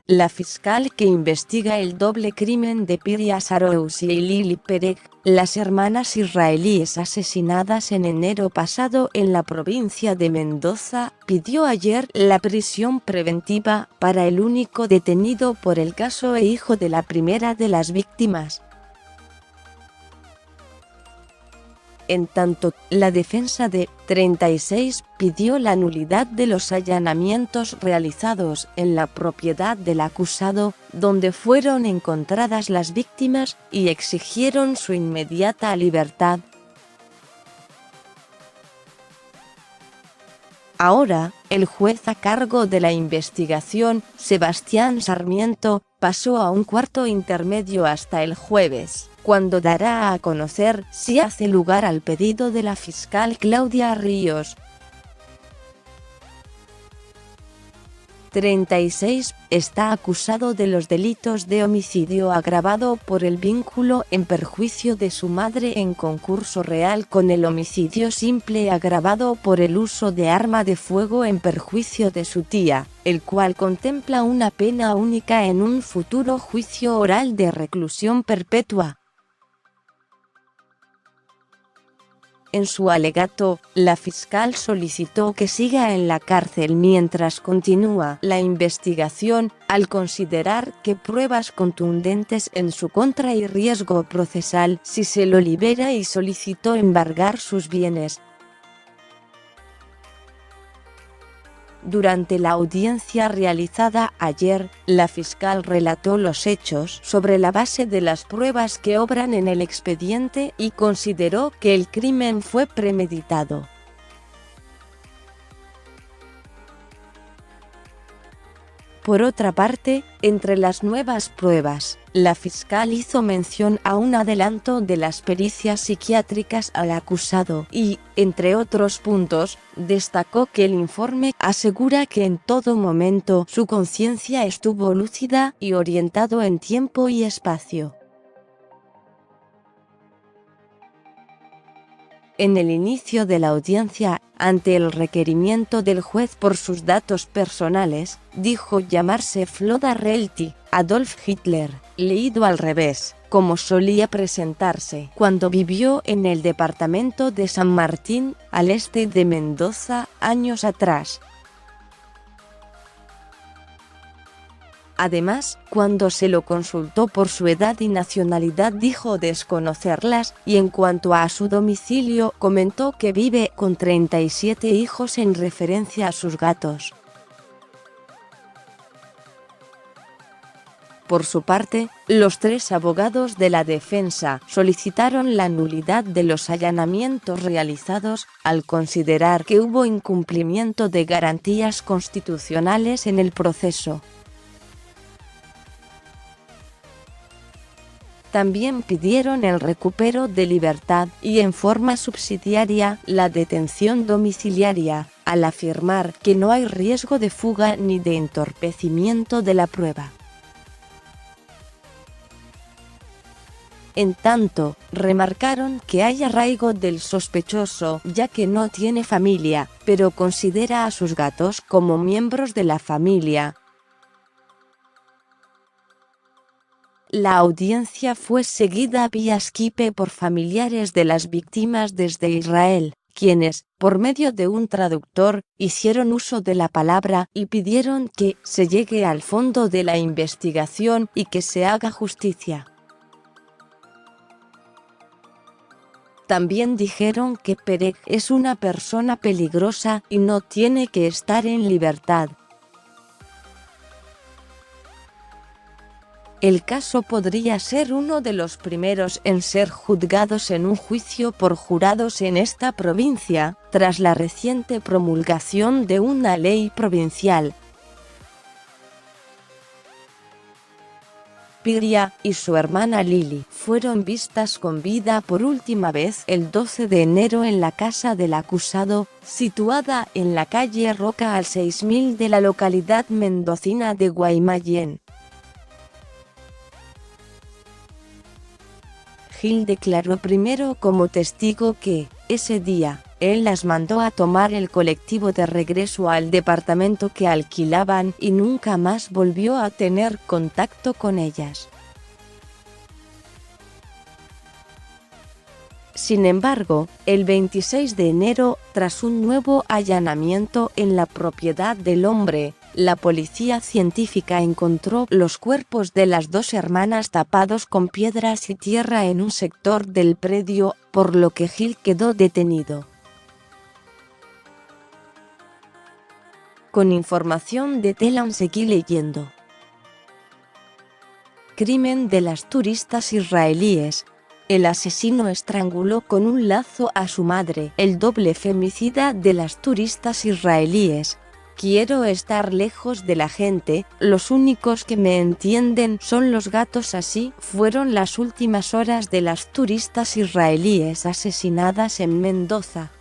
la fiscal que investiga el doble crimen de Piria Saroussi y Lili Pereg, las hermanas israelíes asesinadas en enero pasado en la provincia de Mendoza, pidió ayer la prisión preventiva para el único detenido por el caso e hijo de la primera de las víctimas. En tanto, la defensa de 36 pidió la nulidad de los allanamientos realizados en la propiedad del acusado, donde fueron encontradas las víctimas, y exigieron su inmediata libertad. Ahora, el juez a cargo de la investigación, Sebastián Sarmiento, pasó a un cuarto intermedio hasta el jueves, cuando dará a conocer si hace lugar al pedido de la fiscal Claudia Ríos. 36 está acusado de los delitos de homicidio agravado por el vínculo en perjuicio de su madre en concurso real con el homicidio simple agravado por el uso de arma de fuego en perjuicio de su tía, el cual contempla una pena única en un futuro juicio oral de reclusión perpetua. En su alegato, la fiscal solicitó que siga en la cárcel mientras continúa la investigación, al considerar que pruebas contundentes en su contra y riesgo procesal si se lo libera, y solicitó embargar sus bienes. Durante la audiencia realizada ayer, la fiscal relató los hechos sobre la base de las pruebas que obran en el expediente y consideró que el crimen fue premeditado. Por otra parte, entre las nuevas pruebas, la fiscal hizo mención a un adelanto de las pericias psiquiátricas al acusado y, entre otros puntos, destacó que el informe asegura que en todo momento su conciencia estuvo lúcida y orientado en tiempo y espacio. En el inicio de la audiencia, ante el requerimiento del juez por sus datos personales, dijo llamarse Floda Relti, Adolf Hitler, leído al revés, como solía presentarse cuando vivió en el departamento de San Martín, al este de Mendoza, años atrás. Además, cuando se lo consultó por su edad y nacionalidad dijo desconocerlas, y en cuanto a su domicilio comentó que vive con 37 hijos en referencia a sus gatos. Por su parte, los tres abogados de la defensa solicitaron la nulidad de los allanamientos realizados, al considerar que hubo incumplimiento de garantías constitucionales en el proceso. También pidieron el recupero de libertad y en forma subsidiaria la detención domiciliaria, al afirmar que no hay riesgo de fuga ni de entorpecimiento de la prueba. En tanto, remarcaron que hay arraigo del sospechoso ya que no tiene familia, pero considera a sus gatos como miembros de la familia. La audiencia fue seguida vía Skype por familiares de las víctimas desde Israel, quienes, por medio de un traductor, hicieron uso de la palabra y pidieron que se llegue al fondo de la investigación y que se haga justicia. También dijeron que Pereg es una persona peligrosa y no tiene que estar en libertad. El caso podría ser uno de los primeros en ser juzgados en un juicio por jurados en esta provincia, tras la reciente promulgación de una ley provincial. Piria y su hermana Lili fueron vistas con vida por última vez el 12 de enero en la casa del acusado, situada en la calle Roca al 6000 de la localidad mendocina de Guaymallén. Gil declaró primero como testigo que Ese día, él las mandó a tomar el colectivo de regreso al departamento que alquilaban y nunca más volvió a tener contacto con ellas. Sin embargo, el 26 de enero, tras un nuevo allanamiento en la propiedad del hombre, la policía científica encontró los cuerpos de las dos hermanas tapados con piedras y tierra en un sector del predio, por lo que Hill quedó detenido. Con información de Telam seguí leyendo. Crimen de las turistas israelíes. El asesino estranguló con un lazo a su madre. El doble femicida de las turistas israelíes. Quiero estar lejos de la gente, los únicos que me entienden son los gatos. Así fueron las últimas horas de las turistas israelíes asesinadas en Mendoza.